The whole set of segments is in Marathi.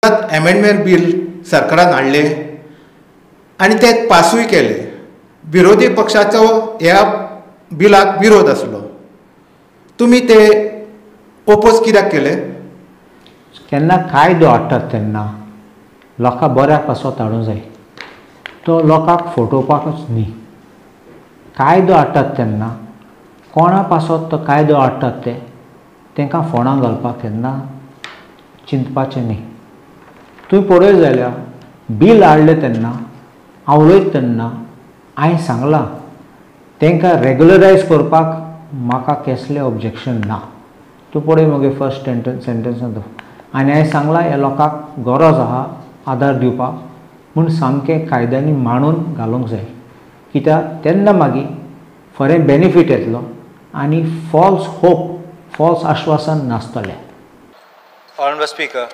अमेंडमेंट बिल सरकारान हाडले आनी ते पासूय केले. विरोधी पक्षाचो ह्या बिलाक विरोध आसलो. तुमी ते ओपोज कित्याक केले? केन्ना कायदो हाडटात तेन्ना लोकां बऱ्याक पासत हाडूंक जाय, तो लोकांक फटोवपाकच न्ही. कायदो हाडटात तेन्ना कोणा पासत तो कायदो हाडटात ते तांकां फोंडां घालपाक केन्ना चिंतपाचें न्ही. तुवें पळयत जाल्यार बील हाडलें तेन्ना हांव उलयता तेन्ना हांवें सांगलां तांकां रेग्युलरायज करपाक म्हाका कसलें ऑब्जेक्शन ना. तूं पळय मगे फर्स्ट सेंटेन्सान आनी हांवें सांगलां ह्या लोकांक गरज आहा आदार दिवपाक म्हूण सामकें कायद्यांनी मांडून घालूंक जाय. कित्याक तेन्ना मागीर खरें बेनिफीट येतलो आनी फॉल्स होप, फॉल्स आश्वासन नासतलें. Honourable Speaker,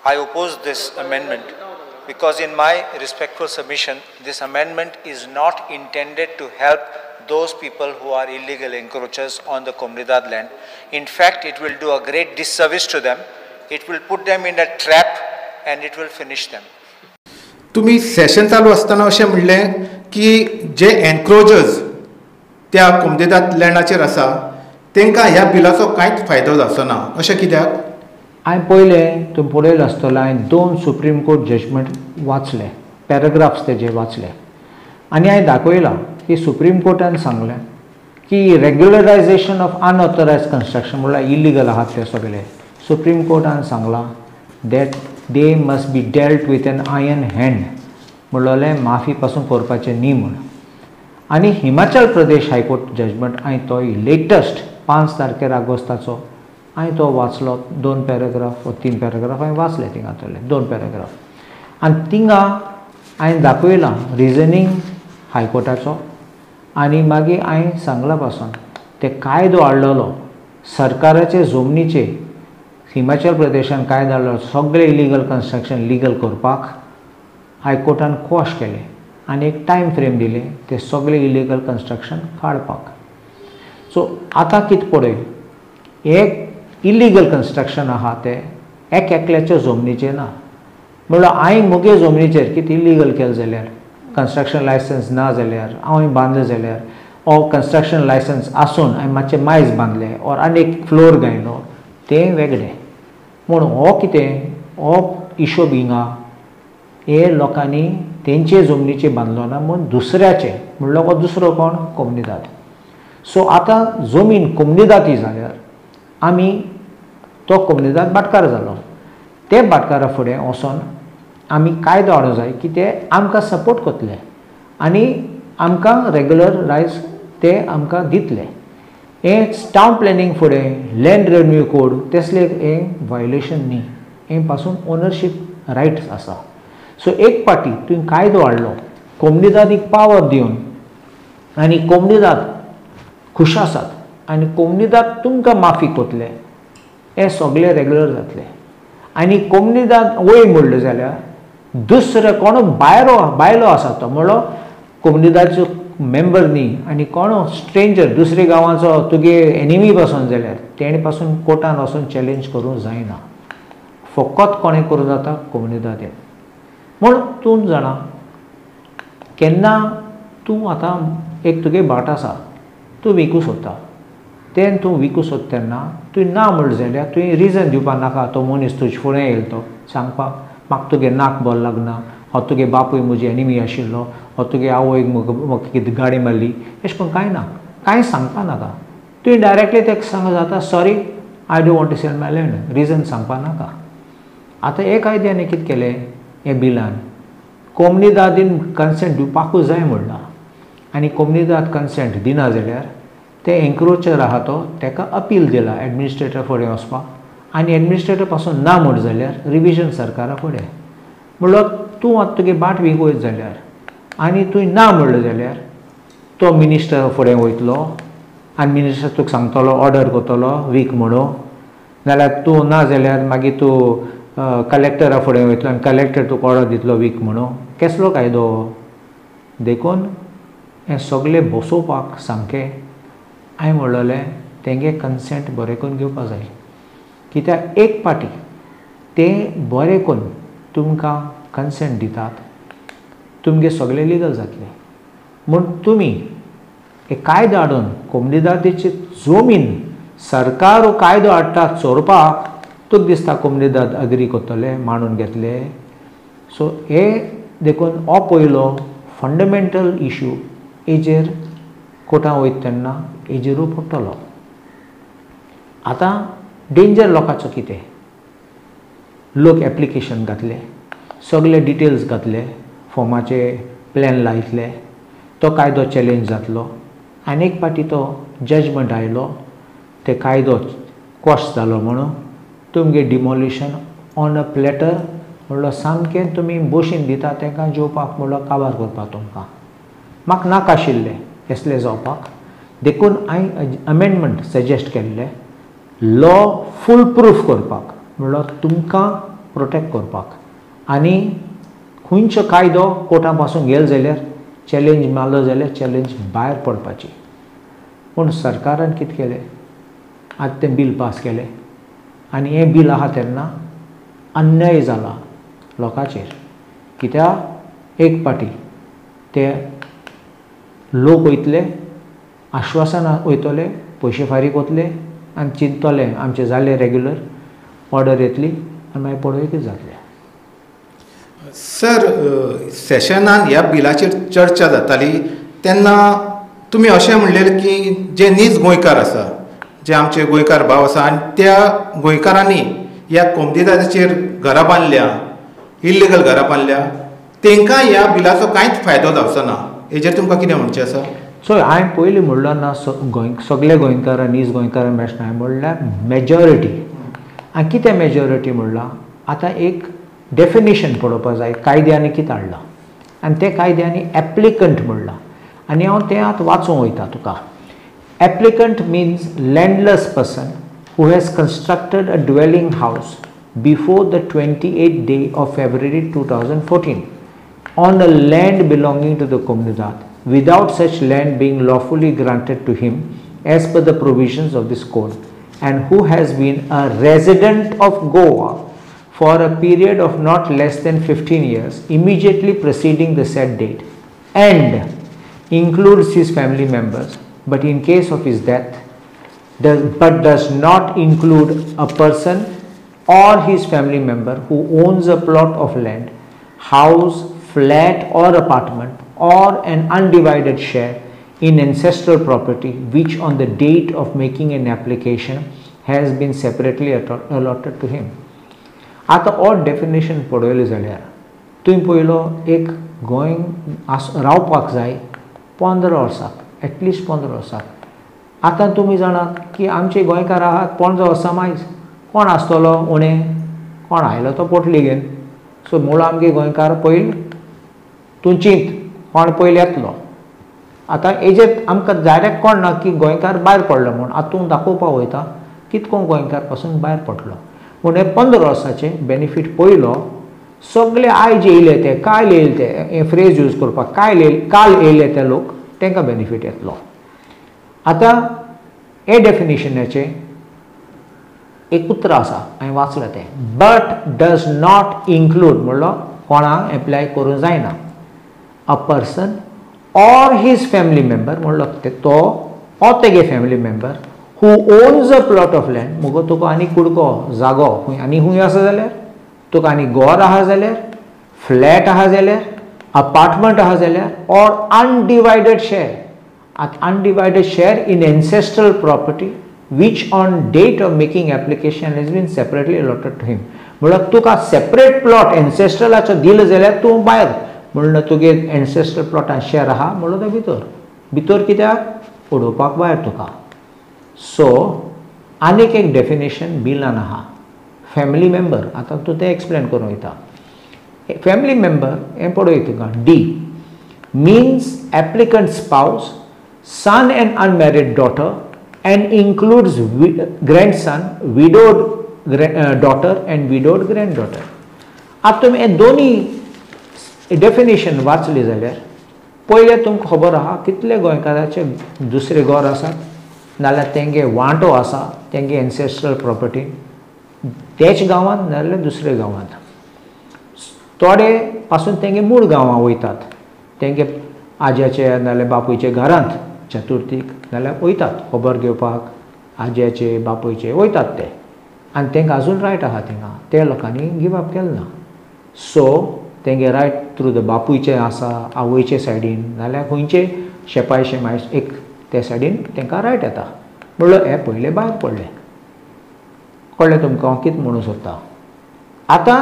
I oppose this amendment because in my respectful submission, this amendment is not intended to help those people who are illegal encroachers on the Comunidad land. In fact, it will do a great disservice to them. It will put them in a trap and it will finish them. तुम्ही सेशन चालू असताना अशें म्हणलें की जे एनक्रोचर्स त्या कोमदिदाद लँडाचेर आसा तांकां ह्या बिलाचो कांयच फायदो जावचो ना. अशें कित्याक? हांवें पयलें तुमी पळयलें आसतलें हांवें 2 सुप्रीम कोर्ट जजमेंट वाचले, पॅराग्राफ्स तेजे वाचले आनी हांवें दाखयलां की सुप्रीम कोर्टान सांगलें की रेग्युलरायजेशन ऑफ अनऑथोरायज्ड कन्स्ट्रक्शन म्हळ्यार इलिगल आहात ते सगळे. सुप्रीम कोर्टान सांगलां that they must be dealt with an iron hand, म्हणलें माफी पासून करपाचें न्ही म्हूण. आनी हिमाचल प्रदेश हायकोर्ट जजमेंट हांवें तो लेटस्ट 5 तारखेर ऑगस्टाचो हांवें तो वाचलो. 2 पॅराग्राफ वा 3 पॅराग्राफ हांवें वाचले थिंगातले 2 पॅराग्राफ आनी थिंगा हांवें दाखयलां रिजनींग हायकोर्टाचो आनी मागीर हांवें सांगला पासून ते कायदो हाडलेलो सरकाराचे जमनीचे हिमाचल प्रदेशान कायदो हाडलो सगळे इलिगल कन्स्ट्रक्शन लीगल करपाक हायकोर्टान क्वॉश केलें आनी एक टायम फ्रेम दिलें ते सगळे इलिगल कन्स्ट्रक्शन काडपाक. सो आतां कितें पळय, एक इलिगल कन्स्ट्रक्शन आहा ते एकल्याच्या जमनीचेर ना. म्हणल्यार हांवें म्हगे जमनीचेर कितें इलिगल केलें जाल्यार कन्स्ट्रक्शन लायसन्स ना जाल्यार हांवें बांदलें जाल्यार ओ कन्स्ट्रक्शन लायसन्स आसून हांवें मातशें मायज बांदलें और आनी एक फ्लोर घायलो तें वेगळें. म्हूण हो कितें हो इशू हिंगा हे लोकांनी तेंचे जमनीचे बांदलो ना म्हूण दुसऱ्याचे म्हणल्यार हो दुसरो कोण कोमनिदाद. सो आतां जमीन कोमनिदादी जाल्यार आमी तो कोमनिदाद भाटकार जालो. ते भाटकारा फुडें वचोन आमी कायदो हाडूंक जाय की ते आमकां सपोर्ट करतले आनी आमकां रेग्युलरायज ते आमकां दितले. हें टावन प्लॅनिंग फुडें लँड रेवन्यू कोड तसले हें वायोलेशन न्ही, हे पासून ओनरशीप रायट्स आसा. सो एक पाटी तुवें कायदो हाडलो कोमनिदादीक पावर दिवन आनी कोमनिदाद खुश आसात आनी कोमनिदाद तुमकां माफी करतले हे सगळे रेग्युलर जातले. आनी कोमनिदाद वयर म्हणलें जाल्यार दुसरो कोण बायलो आसा तो म्हणलो कोमनिदादचो मेंबर न्ही आनी कोण स्ट्रेंजर दुसऱ्या गांवाचो तुगे एनिमी पासून जाल्यार तेणे पासून कोर्टान वचून चॅलेंज करूंक जायना. फकत कोणें करूं जाता कोमनिदादेन. म्हूण तूं जाणा केन्ना तूं आतां एक तुगे भाट आसा तूं विकूं सोदता तें तूं विकूं सोदता तेन्ना तुवें ना म्हणलें जाल्यार तुवें रिजन दिवपाक नाका. तो मनीस तुजे फुडें येयलो तो सांगपाक म्हाका तुगे नाक बरो लागना, हो तुगे बापूय म्हजी एनिमी आशिल्लो, हो तुगे आवयक म्हाका कितें गाडी मारली, अशें करून कांय ना, कांय सांगपा नाका. तुवें डायरेक्टली ताका सांगूं जाता sorry I don't want to sell my land, reason सांगपा नाका. आतां हे कायद्यान कितें केलें हे बिलान कोमनिदादीन कन्सेंट दिवपाकूच जाय म्हणलां आनी कोमनिदाद कन्सेंट दिना जाल्यार ते एन्क्रोचर आहा तो ताका अपील दिला एडमिनिस्ट्रेटर फुडें वचपाक आनी एडमिनिस्ट्रेटर पासून ना म्हण जाल्यार रिविजन सरकारा फुडें. म्हणल्यार तूं आतां तुगे बाट विकयत जाल्यार आनी तुवें ना म्हणलें जाल्यार तो मिनिस्टर फुडें वयतलो आनी मिनिस्टर तुका सांगतलो ऑर्डर करतलो वीक म्हणून, नाल्यार तूं ना जाल्यार मागीर तूं कलेक्टरा फुडें वयतलो आनी कलेक्टर तुका ऑर्डर दितलो वीक म्हणून. कसलो कायदो देखून हें सगळें बसोवपाक सामकें हांवें म्हणलेलें तेंगे कन्सेंट बरें करून घेवपा जाय. कित्याक एक पाटी ते बरे करून तुमकां कन्सेंट दितात तुमगे सगळे लिगल जातले म्हूण तुमी एक कायदो हाडून कोमनीदादेची जमीन सरकार कायदो हाडटा चोरपाक तुका दिसता कोमनीदाद अग्री करतले मांडून घेतले सो हे देखून हो पयलो फंडमेंटल इश्यू हेजेर कोर्टां वयता तेन्ना हेजेरूय पडटलो आतां डेंजर लोकांचो कितें लोक एप्लिकेशन घातले सगळे डिटेल्स घातले फॉर्माचे प्लॅन लायतले तो कायदो चॅलेंज जातलो आनी एक फावटी तो जजमेंट आयलो ते कायदो क्वॉश जालो म्हणून तुमगे डिमोलिशन ऑन अ प्लॅटर म्हणलो सामकें तुमी बशीन दिता तांकां जेवपाक म्हणलो काबार करपाक तुमकां म्हाका नाका आशिल्लें असलें जावपाक देखून हांवें अमेंडमेंट सजेस्ट केल्लें लॉ फूल प्रूफ करपाक म्हणलो तुमकां प्रोटेक्ट करपाक आनी खंयचो कायदो कोर्टा पासून गेलो जाल्यार चॅलेंज मारलो जाल्यार चॅलेंज भायर पडपाची पूण सरकारान कितें केलें आतां तें बील पास केलें आनी हें बील आहा तेन्ना अन्याय जाला लोकांचेर कित्याक एक फावटी ते लोक वयतले आश्वासन वयतले पयशे फारीक वतले आनी चिंततले आमचें जालें रेग्युलर ऑर्डर येतली आनी मागीर पळोवया कितें जातलें सर सेशनान ह्या बिलाचेर चर्चा जाताली तेन्ना तुमी अशें म्हणलेलें की जे नीज गोंयकार आसा जे आमचे गोंयकार भाव आसा आनी त्या गोंयकारांनी ह्या कोमनीदादाचेर घरां बांदल्या इल्लिगल घरां बांदल्या तांकां ह्या बिलाचो कांयच फायदो जावचो ना हेजेर तुमकां कितें म्हणचें आसा सो हांवें पयलीं म्हणलो ना सगळे गोंयकार नीज गोंयकार मेळना हांवें म्हणल्यार मेजॉरिटी आनी कितें मेजॉरिटी म्हणलां आतां एक डेफिनेशन पळोवपाक जाय कायद्यांनी कितें हाडलां आनी ते कायद्यांनी एप्लिकंट म्हणलां आनी हांव तें आतां वाचूंक वयता तुका applicant means landless person who has constructed a dwelling house before the 28th day of February 2014 on a land belonging to the Comunidad without such land being lawfully granted to him as per the provisions of this code and who has been a resident of Goa for a period of not less than 15 years immediately preceding the said date and includes his family members but in case of his death does not include a person or his family member who owns a plot of land, house, flat or apartment or an undivided share in ancestral property which on the date of making an application has been separately allotted to him. आता हो डेफिनेशन पळयलें जाल्यार तुवें पयलो एक गोंय रावपाक जाय 15 वर्साक एटलिस्ट 15 वर्साक आतां तुमी जाणात की आमचे गोंयकार आहात 15 वर्सां मायज कोण आसतलो उणें कोण आयलो तो पोटली घेवन सो मूळ आमगे गोंयकार पयलीं तूं चिंत कोण पयलीं येतलो आतां हेजेर आमकां डायरेक्ट कोण ना की गोंयकार भायर पडलो म्हूण आतां तूं दाखोवपाक वयता कितको गोंयकार पासून भायर पडलो पूण हे 15 वर्साचे बेनिफीट पयलो सगळे आयज येयले ते काल येयले ते हे फ्रेज यूज करपाक काल येयले ते लोक तांकां बेनिफीट येतलो आतां हे डेफिनेशनाचे एक उतर आसा हांवें वाचलें तें बट डज नॉट इन्क्लूड म्हणलो कोणाक एप्लाय करूं जायना a person or his family member म्हणलो तो ऑर तेगे family member who owns a plot of land मुगो तुका आनी कुडको जागो खंय आनी खंय आसा जाल्यार तुका आनी घर आहा जाल्यार फ्लॅट आहा जाल्यार अपार्टमेंट आहा जाल्यार or undivided share undivided share in ancestral property which on date of making application has been separately allotted to him म्हणल्यार तुका सेपरेट प्लॉट एन्सेस्ट्रलाचो दिलो जाल्यार तूं भायर म्हणून तुगे एन्सेस्ट्रल प्लॉटान शेअर आहा म्हणून तो भितर कित्याक उडोवपाक भायर तुका सो आनीक एक डेफिनेशन बिलान आहा फॅमिली मेंबर आतां तूं तें एक्सप्लेन करूं वयता फॅमिली मेंबर हें पळय तुका D means applicant spouse son and unmarried daughter and includes grandson, widowed daughter and widowed granddaughter. आता तुमी हे दोन्ही डेफिनेशन वाचली जाल्यार पयले तुमकां खबर आहा कितले गोंयकाराचे दुसरे घर आसात नाल्यार तेंगे वांटो आसा तेंगे एन्सेस्ट्रल प्रॉपर्टी तेच गांवांत नाजाल्यार दुसऱ्या गांवांत. थोडे पासून तेंगे मूळ गांवां वयतात, तेंगे आज्याचे नाजाल्यार बापूयचे घरांत चतुर्थीक नाजाल्यार वयतात खबर घेवपाक आज्याचे बापूयचे वयतात ते, आनी तेंकां आजून रायट आहा थिंगा, ते लोकांनी गिव अप केलें ना. सो तेंगे रायट थ्रू द बापूयचे आसा आवयचे सायडीन नाजाल्यार खंयचे शेपायचे मायज एक ते सायडीन तेंकां रायट येता. म्हणलो हे पयले भायर पडले. कळ्ळें तुमकां हांव कितें म्हणूं सोदतां. आतां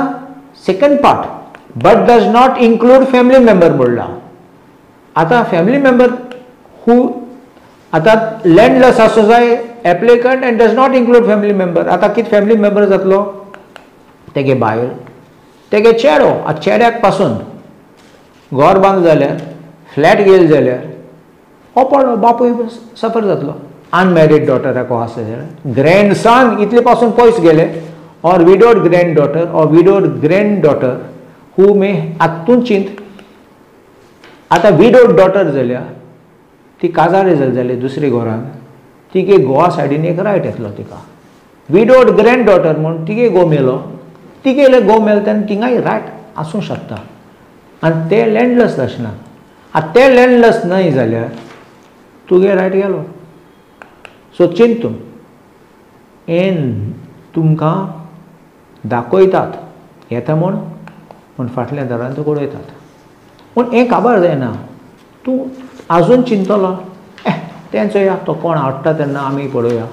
second part, but does not include family member म्हणला. आतां फॅमिली मेंबर हू आतां लँडलेस आसूं जाय applicant end does not include family member. आतां कितें फॅमिली मेंबर जातलो, तेगे बायल तेगे चेडो, आतां चेड्याक पासून घर बांद जाल्यार फ्लॅट गेले जाल्यार हो पडलो बापूय सफर जातलो. अनमॅरीड डॉटराक आसा जाल्यार ग्रँडसन इतले पासून पयस गेले, or widowed granddaughter or widowed granddaughter who may हातून चिंत. आतां विडोड डॉटर जाल्यार ती काजारी जाली जाल्यार दुसरे घरान तिगे गोवा सायडीन एक रायट येतलो तिका. विडोड ग्रँड डॉटर म्हूण तिगे घो मेलो, तिगेले घो मेलो तेन्ना तिंगाय रायट आसूं शकता, आनी ते लँडलेस आसना. आतां ते लँडलेस न्हय जाल्यार तुगे रायट गेलो. सो चिंत तूं हें तुमकां दाखयतात येता म्हूण फाटल्या दारान तो उडयतात. पूण हें खबर जायना, तूं आजून चिंतलो तेंचो या तो कोण हाडटा तेन्ना आमी पळोवया.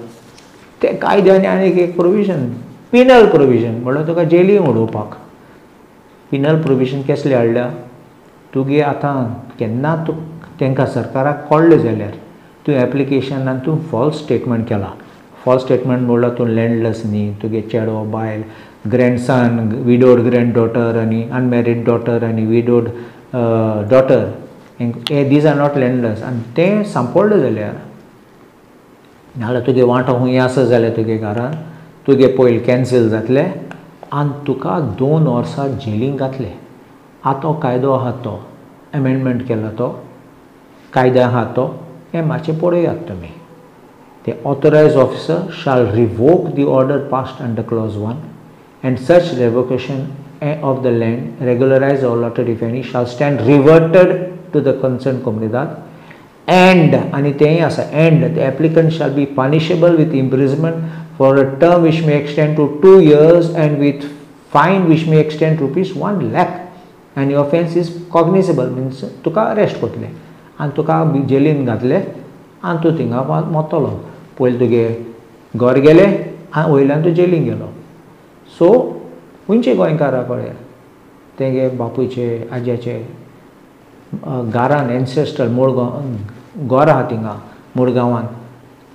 ते कायद्यानी आनीक एक प्रोविजन, पिनल प्रोविजन म्हणल्यार तुका जेलीन उडोवपाक. पिनल प्रोविजन कसले हाडल्या, तुगे आतां केन्ना तूं तांकां सरकाराक कळ्ळें जाल्यार तूं एप्लिकेशनान तूं फॉल्स स्टेटमेंट केला. फॉल्स स्टेटमेंट म्हणल्यार तूं लँडलेस न्ही, तुगे चेडो बायल ग्रँडसन विडोड ग्रँड डॉटर आनी अनमॅरीड डॉटर आनी विडोड डॉटर हे दीज आर नॉट लँडलेस, आनी तें सांपडलें जाल्यार नाजाल्यार तुगे वांटो खंय आसा जाल्यार तुगे घरान तुगे पयलीं कॅन्सील जातलें आनी तुका 2 वर्सां जेलीन घातले. आतां कायदो आहा तो एमेंडमेंट केला तो कायदो आहा तो हें मातशें पळयात तुमी. The authorized officer shall revoke the order passed under clause 1 and such revocation of the land regularized or allotted if any shall stand reverted to the concerned comunidad and आणि तेही आसा and the applicant shall be punishable with imprisonment for a term which may extend to 2 years and with fine which may extend to ₹1 lakh and the offence is cognizable means Tuka arrest करतले आनी तुका जेलीन घातले आनी तूं थिंगा मोतलो. पयलीं तुगे घर गेले आनी वयल्यान तूं जेलीन गेलो. सो खंयचे गोंयकारा कळ्ळे तेगे बापूयचे आज्याचे घरान एन्सेस्ट्रल मूळ घर आहा थिंगा मूळ गांवांत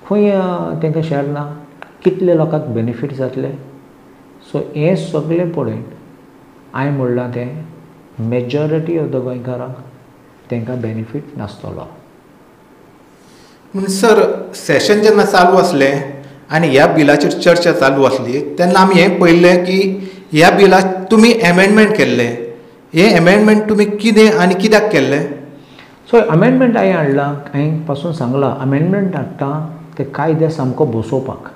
खंय तांकां शेअर ना, कितले लोकांक बेनिफीट जातले. सो हें सगळें पळयन हांवें म्हणलां तें मेजॉरिटी ऑफ द गोंयकारांक तांकां बेनिफीट नासतलो. पूण सर सेशन जेन्ना चालू आसलें आनी ह्या बिलाचेर चर्चा चालू आसली तेन्ना आमी हें पळयल्लें की ह्या बिलाक तुमी एमेंडमेंट केल्ले. हे एमेंडमेंट तुमी कितें आनी कित्याक केल्लें? सो अमेंडमेंट हांवें हाडलां, हांवें पासून सांगलां अमेंडमेंट हाडटा ते कायदे सामको बसोवपाक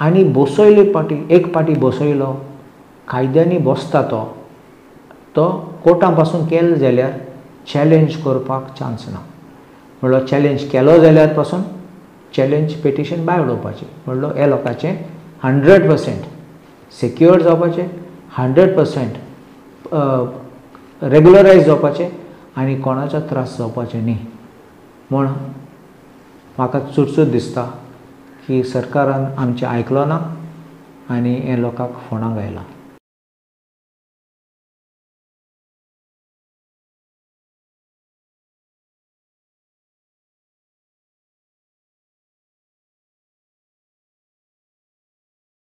आनी बसयले पाटी एक पाटी बसयलो कायद्यांनी बसता तो कोर्टां पासून केलो जाल्यार चॅलेंज करपाक चान्स ना. म्हणलो चॅलेंज केलो जाल्यार पासून चॅलेंज पेटिशन भायर उडोवपाचें. म्हणलो हे लोकांचें 100% सेक्युअर्ड जावपाचें, 100% रेगुलरायज जावपाचें आनी कोणाचो त्रास जावपाचें न्ही. म्हूण म्हाका चुरचूर दिसता की सरकारान आमचें आयकलो ना आनी हे लोकांक फोंडांक आयला.